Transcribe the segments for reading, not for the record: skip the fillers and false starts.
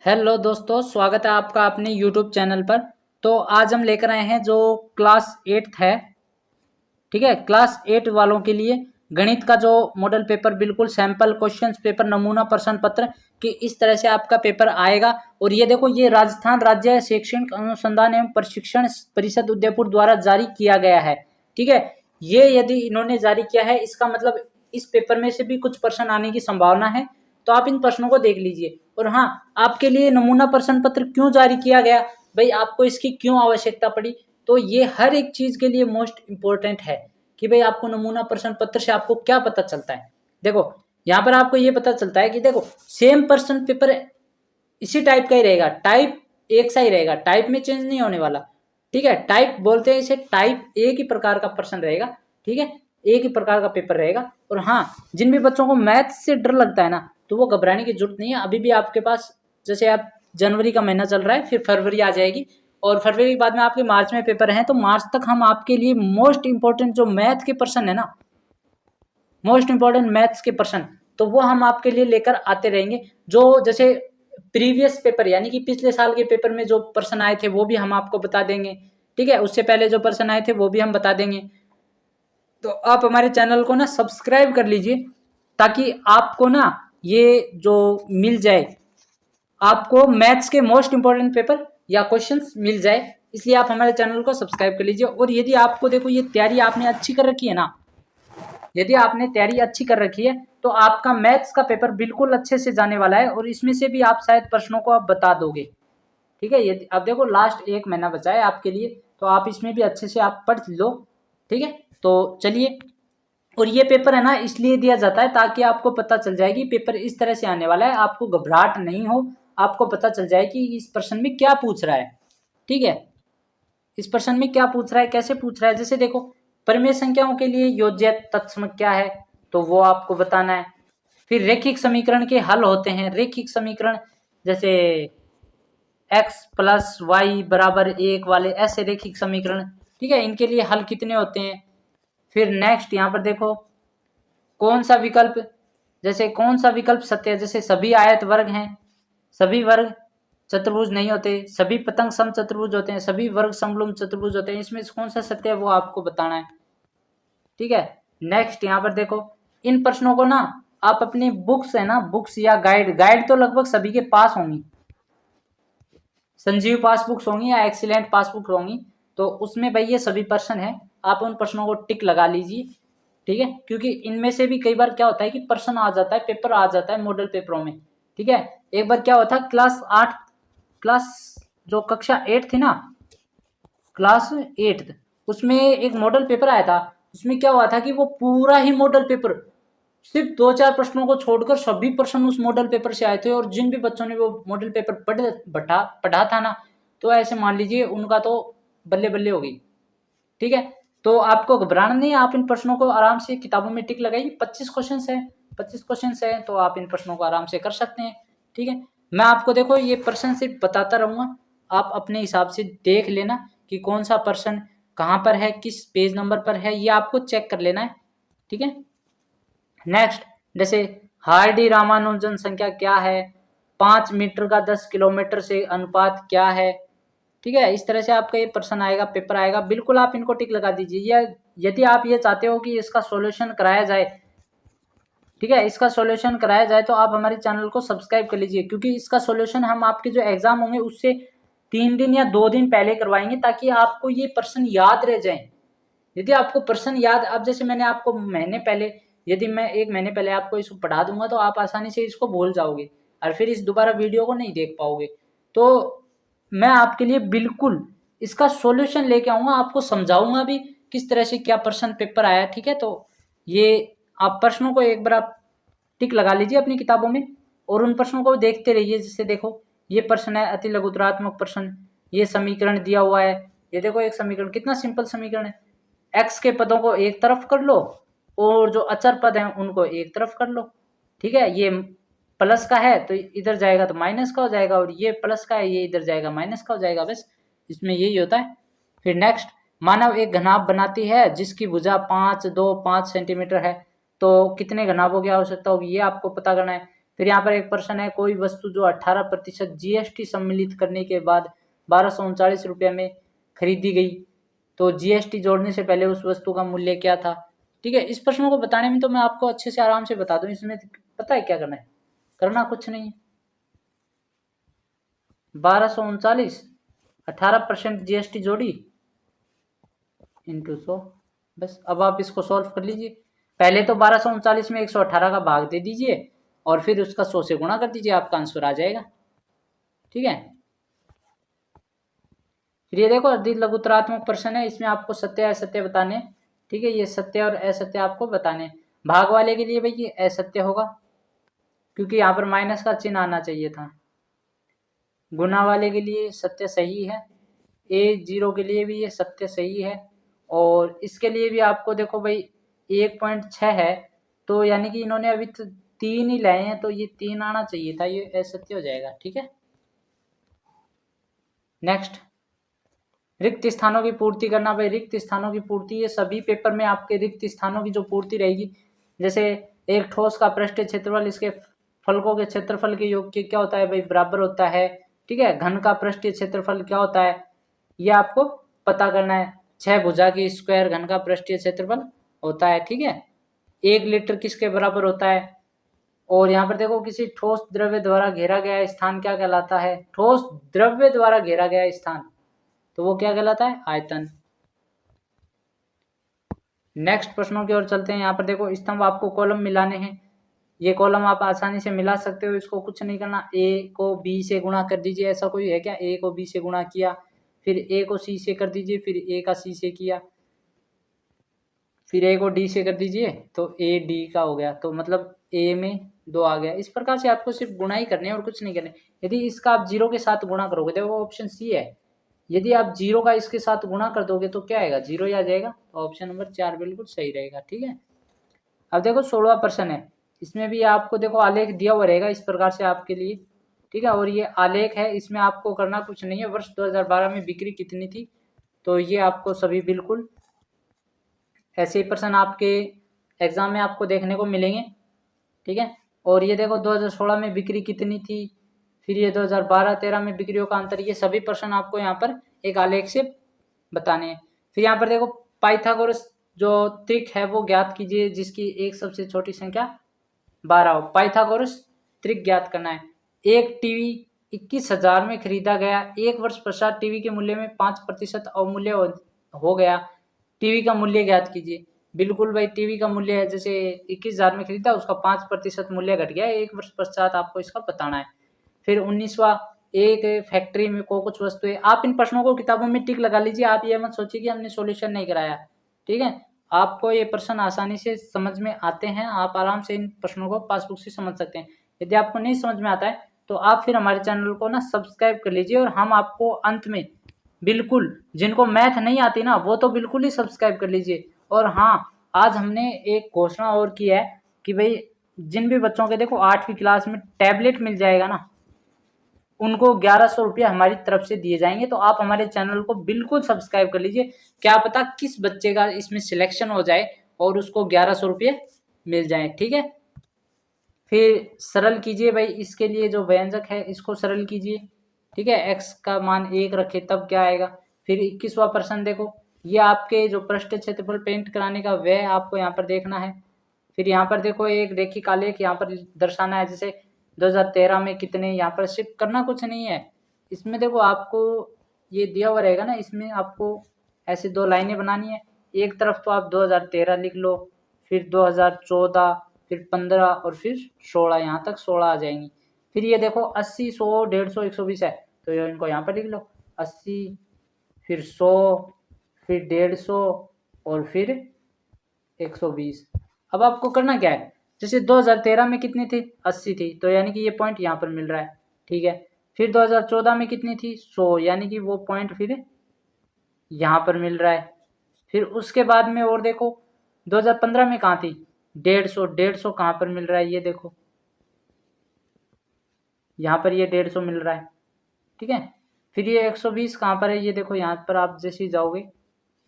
Hello दोस्तों, स्वागत है आपका अपने यूट्यूब चैनल पर। तो आज हम लेकर आए हैं जो क्लास 8th है। ठीक है, क्लास 8 वालों के लिए गणित का जो मॉडल पेपर, बिल्कुल सैंपल क्वेश्चंस पेपर, नमूना प्रश्न पत्र कि इस तरह से आपका पेपर आएगा। और ये देखो, ये राजस्थान राज्य शैक्षणिक अनुसंधान एवं प्रशिक्षण परिषद उदयपुर द्वारा जारी किया गया है। ठीक है, ये यदि इन्होंने जारी किया है, इसका मतलब इस पेपर में से भी कुछ प्रश्न आने की संभावना है। तो आप इन प्रश्नों को देख लीजिए। और हाँ, आपके लिए नमूना प्रश्न पत्र क्यों जारी किया गया, भाई आपको इसकी क्यों आवश्यकता पड़ी, तो ये हर एक चीज के लिए मोस्ट इंपॉर्टेंट है कि भाई आपको नमूना प्रश्न पत्र से आपको क्या पता चलता है। देखो, यहाँ पर आपको ये पता चलता है कि देखो, सेम प्रश्न पेपर इसी टाइप का ही रहेगा, टाइप एक सा ही रहेगा, टाइप में चेंज नहीं होने वाला। ठीक है, टाइप बोलते हैं इसे, टाइप एक ही प्रकार का प्रश्न रहेगा। ठीक है, एक ही प्रकार का पेपर रहेगा। और हाँ, जिन भी बच्चों को मैथ से डर लगता है ना, तो वो घबराने की जरूरत नहीं है। अभी भी आपके पास, जैसे आप जनवरी का महीना चल रहा है, फिर फरवरी आ जाएगी, और फरवरी के बाद में आपके मार्च में पेपर हैं। तो मार्च तक हम आपके लिए मोस्ट इंपॉर्टेंट जो मैथ के प्रश्न है ना, मोस्ट इंपॉर्टेंट मैथ्स के प्रश्न, तो वो हम आपके लिए लेकर आते रहेंगे। जो जैसे प्रीवियस पेपर यानी कि पिछले साल के पेपर में जो प्रश्न आए थे वो भी हम आपको बता देंगे। ठीक है, उससे पहले जो प्रश्न आए थे वो भी हम बता देंगे। तो आप हमारे चैनल को ना सब्सक्राइब कर लीजिए, ताकि आपको ना ये जो मिल जाए, आपको मैथ्स के मोस्ट इंपॉर्टेंट पेपर या क्वेश्चंस मिल जाए। इसलिए आप हमारे चैनल को सब्सक्राइब कर लीजिए। और यदि आपको, देखो, ये तैयारी आपने अच्छी कर रखी है ना, यदि आपने तैयारी अच्छी कर रखी है, तो आपका मैथ्स का पेपर बिल्कुल अच्छे से जाने वाला है। और इसमें से भी आप शायद प्रश्नों को आप बता दोगे। ठीक है, यदि अब देखो, लास्ट एक महीना बचा है आपके लिए, तो आप इसमें भी अच्छे से आप पढ़ लो। ठीक है, तो चलिए। और ये पेपर है ना, इसलिए दिया जाता है ताकि आपको पता चल जाए कि पेपर इस तरह से आने वाला है, आपको घबराहट नहीं हो। आपको पता चल जाए कि इस प्रश्न में क्या पूछ रहा है। ठीक है, इस प्रश्न में क्या पूछ रहा है, कैसे पूछ रहा है। जैसे देखो, परिमेय संख्याओं के लिए योज्य तत्सम क्या है, तो वो आपको बताना है। फिर रेखिक समीकरण के हल होते हैं, रेखिक समीकरण जैसे x प्लस वाई बराबर 1 वाले ऐसे रेखिक समीकरण। ठीक है, इनके लिए हल कितने होते हैं। फिर नेक्स्ट यहाँ पर देखो, कौन सा विकल्प, जैसे कौन सा विकल्प सत्य है। जैसे सभी आयत वर्ग हैं, सभी वर्ग चतुर्भुज नहीं होते, सभी पतंग सम चतुर्भुज होते हैं, सभी वर्ग समलंब चतुर्भुज होते हैं। इसमें से कौन सा सत्य है वो आपको बताना है। ठीक है, नेक्स्ट यहाँ पर देखो, इन प्रश्नों को ना आप अपनी बुक्स है ना, बुक्स या गाइड, गाइड तो लगभग सभी के पास होंगी, संजीव पासबुक्स होंगी या एक्सीलेंट पासबुक होंगी। तो उसमें भाई ये सभी प्रश्न है, आप उन प्रश्नों को टिक लगा लीजिए। ठीक है, क्योंकि इनमें से भी कई बार क्या होता है कि प्रश्न आ जाता है, पेपर आ जाता है मॉडल पेपरों में। ठीक है, एक बार क्या हुआ था, क्लास 8, क्लास जो कक्षा 8 थी ना, क्लास 8 उसमें एक मॉडल पेपर आया था। उसमें क्या हुआ था कि वो पूरा ही मॉडल पेपर, सिर्फ 2-4 प्रश्नों को छोड़कर सभी प्रश्न उस मॉडल पेपर से आए थे। और जिन भी बच्चों ने वो मॉडल पेपर पढ़ा था ना, तो ऐसे मान लीजिए उनका तो बल्ले बल्ले हो गई। ठीक है, तो आपको घबराना नहीं है, आप इन प्रश्नों को आराम से किताबों में टिक लगाइए। 25 क्वेश्चन है तो आप इन प्रश्नों को आराम से कर सकते हैं। ठीक है, मैं आपको, देखो, ये प्रश्न सिर्फ बताता रहूंगा, आप अपने हिसाब से देख लेना कि कौन सा प्रश्न कहाँ पर है, किस पेज नंबर पर है, ये आपको चेक कर लेना है। ठीक है, नेक्स्ट, जैसे हार्डी रामानुजन संख्या क्या है, 5 मीटर का 10 किलोमीटर से अनुपात क्या है। ठीक है, इस तरह से आपका ये प्रश्न आएगा, पेपर आएगा, बिल्कुल आप इनको टिक लगा दीजिए। या यदि आप ये चाहते हो कि इसका सॉल्यूशन कराया जाए, ठीक है, इसका सॉल्यूशन कराया जाए, तो आप हमारे चैनल को सब्सक्राइब कर लीजिए, क्योंकि इसका सॉल्यूशन हम आपके जो एग्जाम होंगे उससे 3 दिन या 2 दिन पहले करवाएंगे, ताकि आपको ये प्रश्न याद रह जाए। यदि आपको प्रश्न याद, अब जैसे मैंने आपको महीने पहले, यदि मैं 1 महीने पहले आपको इसको पढ़ा दूंगा, तो आप आसानी से इसको भूल जाओगे और फिर इस दोबारा वीडियो को नहीं देख पाओगे। तो मैं आपके लिए बिल्कुल इसका सॉल्यूशन लेके आऊंगा, आपको समझाऊंगा भी किस तरह से क्या प्रश्न पेपर आया। ठीक है, तो ये आप प्रश्नों को एक बार आप टिक लगा लीजिए अपनी किताबों में, और उन प्रश्नों को देखते रहिए। जैसे देखो, ये प्रश्न है अति लघुतरात्मक प्रश्न, ये समीकरण दिया हुआ है। ये देखो, एक समीकरण, कितना सिंपल समीकरण है। एक्स के पदों को एक तरफ कर लो और जो अचर पद हैं उनको एक तरफ कर लो। ठीक है, ये प्लस का है तो इधर जाएगा तो माइनस का हो जाएगा, और ये प्लस का है, ये इधर जाएगा माइनस का हो जाएगा। बस इसमें यही होता है। फिर नेक्स्ट, मानव एक घनाभ बनाती है जिसकी भुजा 5 सेंटीमीटर है, तो कितने घनाभों की आवश्यकता होगी, ये आपको पता करना है। फिर यहाँ पर एक प्रश्न है, कोई वस्तु जो 18% जीएसटी सम्मिलित करने के बाद 1239 रुपये में खरीदी गई, तो जीएसटी जोड़ने से पहले उस वस्तु का मूल्य क्या था। ठीक है, इस प्रश्न को बताने में तो मैं आपको अच्छे से आराम से बता दूं, इसमें पता है क्या करना है, करना कुछ नहीं है। 1239 18% जीएसटी जोड़ी इंटू 100, बस। अब आप इसको सॉल्व कर लीजिए। पहले तो 1239 में 118 का भाग दे दीजिए और फिर उसका 100 से गुणा कर दीजिए, आपका आंसर आ जाएगा। ठीक है, फिर ये देखो अर्धित लघुतरात्मक प्रश्न है, इसमें आपको सत्य असत्य बताने। ठीक है, ये सत्य और असत्य आपको बताने। भाग वाले के लिए भाई ये असत्य होगा क्योंकि यहाँ पर माइनस का चिन्ह आना चाहिए था। गुना वाले के लिए सत्य सही है, A0 के लिए भी ये सत्य सही है, और इसके लिए भी आपको देखो भाई 1.6 है, तो यानी कि इन्होंने अभी 3 ही लाए हैं, तो ये 3 आना चाहिए था, ये असत्य हो जाएगा। ठीक है, नेक्स्ट, रिक्त स्थानों की पूर्ति करना। भाई रिक्त स्थानों की पूर्ति, ये सभी पेपर में आपके रिक्त स्थानों की जो पूर्ति रहेगी, जैसे एक ठोस का पृष्ठीय क्षेत्रफल इसके फलकों के क्षेत्रफल के योग के क्या होता है भाई, बराबर होता है। ठीक है, घन का पृष्ठीय क्षेत्रफल क्या होता है, ये आपको पता करना है। 6 भुजा की स्क्वायर घन का पृष्ठीय क्षेत्रफल होता है। ठीक है, 1 लीटर किसके बराबर होता है। और यहाँ पर देखो, किसी ठोस द्रव्य द्वारा घेरा गया स्थान क्या कहलाता है, ठोस द्रव्य द्वारा घेरा गया स्थान, तो वो क्या कहलाता है, आयतन। नेक्स्ट प्रश्नों की ओर चलते हैं। यहाँ पर देखो स्तंभ आपको कॉलम मिलाने हैं, ये कॉलम आप आसानी से मिला सकते हो, इसको कुछ नहीं करना, ए को बी से गुणा कर दीजिए। ऐसा कोई है क्या, ए को बी से गुणा किया, फिर ए को सी से कर दीजिए, फिर ए का सी से किया, फिर ए को डी से कर दीजिए, तो ए डी का हो गया, तो मतलब ए में 2 आ गया। इस प्रकार से आपको सिर्फ गुणा ही करने और कुछ नहीं करने। यदि इसका आप 0 के साथ गुणा करोगे, देखो ऑप्शन सी है, यदि आप 0 का इसके साथ गुणा कर दोगे तो क्या आएगा, 0 ही आ जाएगा, तो ऑप्शन नंबर 4 बिल्कुल सही रहेगा। ठीक है, अब देखो 16वां प्रश्न है, इसमें भी आपको देखो आलेख दिया हुआ रहेगा इस प्रकार से आपके लिए। ठीक है, और ये आलेख है, इसमें आपको करना कुछ नहीं है। वर्ष 2012 में बिक्री कितनी थी, तो ये आपको सभी बिल्कुल ऐसे ही प्रश्न आपके एग्जाम में आपको देखने को मिलेंगे। ठीक है, और ये देखो 2016 में बिक्री कितनी थी, फिर ये 2012-13 में बिक्रियों का अंतर, ये सभी प्रश्न आपको यहाँ पर एक आलेख से बताने हैं। फिर यहाँ पर देखो पाइथागोरस जो त्रिक है वो ज्ञात कीजिए जिसकी एक सबसे छोटी संख्या 12 हो। पाइथागोरस त्रिक ज्ञात करना है। एक टीवी 21,000 में खरीदा गया, 1 वर्ष पश्चात टीवी के मूल्य में 5% अवमूल्य हो गया, टीवी का मूल्य ज्ञात कीजिए। बिल्कुल भाई, टीवी का मूल्य है, जैसे 21,000 में खरीदा, उसका 5% मूल्य घट गया, 1 वर्ष पश्चात आपको इसका बताना है। फिर 19वां, एक फैक्ट्री में को कुछ वस्तुएं, आप इन प्रश्नों को किताबों में टिक लगा लीजिए, आप ये मत सोचिए कि हमने सॉल्यूशन नहीं कराया। ठीक है, आपको ये प्रश्न आसानी से समझ में आते हैं, आप आराम से इन प्रश्नों को पासबुक से समझ सकते हैं। यदि आपको नहीं समझ में आता है तो आप फिर हमारे चैनल को ना सब्सक्राइब कर लीजिए, और हम आपको अंत में बिल्कुल, जिनको मैथ नहीं आती ना वो तो बिल्कुल ही सब्सक्राइब कर लीजिए। और हाँ, आज हमने एक घोषणा और की है कि भाई जिन भी बच्चों के देखो 8वीं क्लास में टैबलेट मिल जाएगा ना, उनको 1100 रुपये हमारी तरफ से दिए जाएंगे। तो आप हमारे चैनल को बिल्कुल सब्सक्राइब कर लीजिए, क्या पता किस बच्चे का इसमें सिलेक्शन हो जाए और उसको 1100 रुपये मिल जाए। ठीक है, फिर सरल कीजिए भाई, इसके लिए जो व्यंजक है इसको सरल कीजिए। ठीक है, x का मान 1 रखे तब क्या आएगा। फिर 21वां प्रश्न देखो, ये आपके जो पृष्ठ क्षेत्रफल पेंट कराने का व्यय आपको यहाँ पर देखना है। फिर यहाँ पर देखो एक रेखिक आलेख यहाँ पर दर्शाना है, जैसे 2013 में कितने, यहाँ पर शिफ्ट करना कुछ नहीं है। इसमें देखो आपको ये दिया हुआ रहेगा ना, इसमें आपको ऐसे 2 लाइनें बनानी है। एक तरफ तो आप 2013 लिख लो, फिर 2014, फिर 15 और फिर 16, यहाँ तक 16 आ जाएंगी। फिर ये देखो 80, 100, 150, 120 है, तो ये इनको यहाँ पर लिख लो, 80, फिर 100, फिर 150 और फिर 120। अब आपको करना क्या है, जैसे 2013 में कितनी थी, 80 थी, तो यानी कि ये पॉइंट यहाँ पर मिल रहा है। ठीक है, फिर 2014 में कितनी थी, 100, यानी कि वो पॉइंट फिर यहाँ पर मिल रहा है। फिर उसके बाद में और देखो 2015 में कहाँ थी, 150, 150 कहाँ पर मिल रहा है, ये देखो यहाँ पर ये 150 मिल रहा है। ठीक है, फिर ये 120 कहाँ पर है, ये देखो यहाँ पर आप जैसे ही जाओगे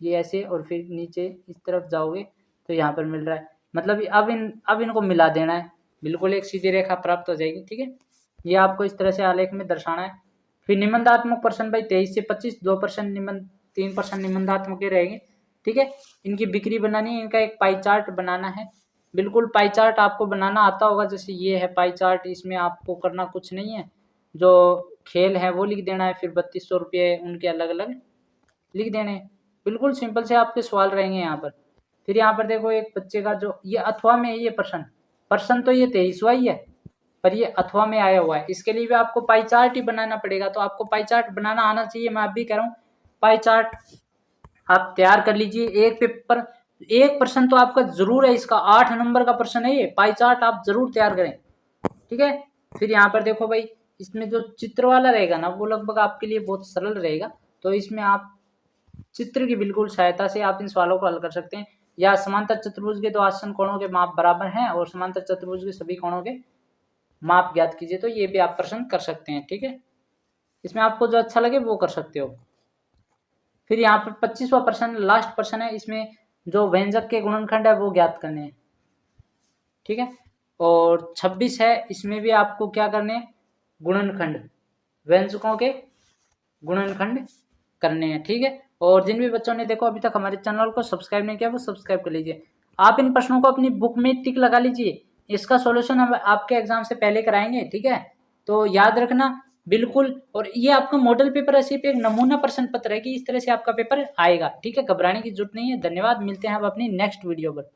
ये ऐसे और फिर नीचे इस तरफ जाओगे तो यहाँ पर मिल रहा है। मतलब अब इनको मिला देना है। बिल्कुल एक सीधी रेखा प्राप्त हो जाएगी। ठीक है, ये आपको इस तरह से आलेख में दर्शाना है। फिर निबंधात्मक प्रश्न भाई 23 से 25, 2% निबंध, 3% निबंधात्मक के रहेंगे। ठीक है, इनकी बिक्री बनानी है, इनका एक पाई चार्ट बनाना है। बिल्कुल पाई चार्ट आपको बनाना आता होगा, जैसे ये है पाई चार्ट, इसमें आपको करना कुछ नहीं है, जो खेल है वो लिख देना है, फिर 3200 रुपये उनके अलग अलग लिख देने हैं। बिल्कुल सिंपल से आपके सवाल रहेंगे यहाँ पर। फिर यहाँ पर देखो एक बच्चे का जो ये अथवा में ये प्रश्न तो ये 23वां ही है, पर ये अथवा में आया हुआ है, इसके लिए भी आपको पाई चार्ट ही बनाना पड़ेगा। तो आपको पाई चार्ट बनाना आना चाहिए, मैं आप भी कह रहा हूँ पाई चार्ट आप तैयार कर लीजिए। एक पेपर एक प्रश्न तो आपका जरूर है, इसका 8 नंबर का प्रश्न है ये, पाई चार्ट आप जरूर तैयार करें। ठीक है, फिर यहाँ पर देखो भाई, इसमें जो चित्र वाला रहेगा ना वो लगभग आपके लिए बहुत सरल रहेगा। तो इसमें आप चित्र की बिल्कुल सहायता से आप इन सवालों को हल कर सकते हैं। या समांतर चतुर्भुज के दो आसन कोणों के माप बराबर हैं और समांतर चतुर्भुज के सभी कोणों के माप ज्ञात कीजिए, तो ये भी आप प्रश्न कर सकते हैं। ठीक है, इसमें आपको जो अच्छा लगे वो कर सकते हो। फिर यहाँ पर 25वां प्रश्न लास्ट प्रश्न है, इसमें जो व्यंजक के गुणनखंड है वो ज्ञात करने हैं। ठीक है, और 26 है, इसमें भी आपको क्या करने हैं, गुणनखंड, व्यंजकों के गुणनखंड करने हैं। ठीक है, और जिन भी बच्चों ने देखो अभी तक हमारे चैनल को सब्सक्राइब नहीं किया वो सब्सक्राइब कर लीजिए। आप इन प्रश्नों को अपनी बुक में टिक लगा लीजिए, इसका सॉल्यूशन हम आपके एग्जाम से पहले कराएंगे। ठीक है, तो याद रखना बिल्कुल। और ये आपका मॉडल पेपर है, सिर्फ एक नमूना प्रश्न पत्र है कि इस तरह से आपका पेपर आएगा। ठीक है, घबराने की जरूरत नहीं है। धन्यवाद, मिलते हैं अब अपनी नेक्स्ट वीडियो पर।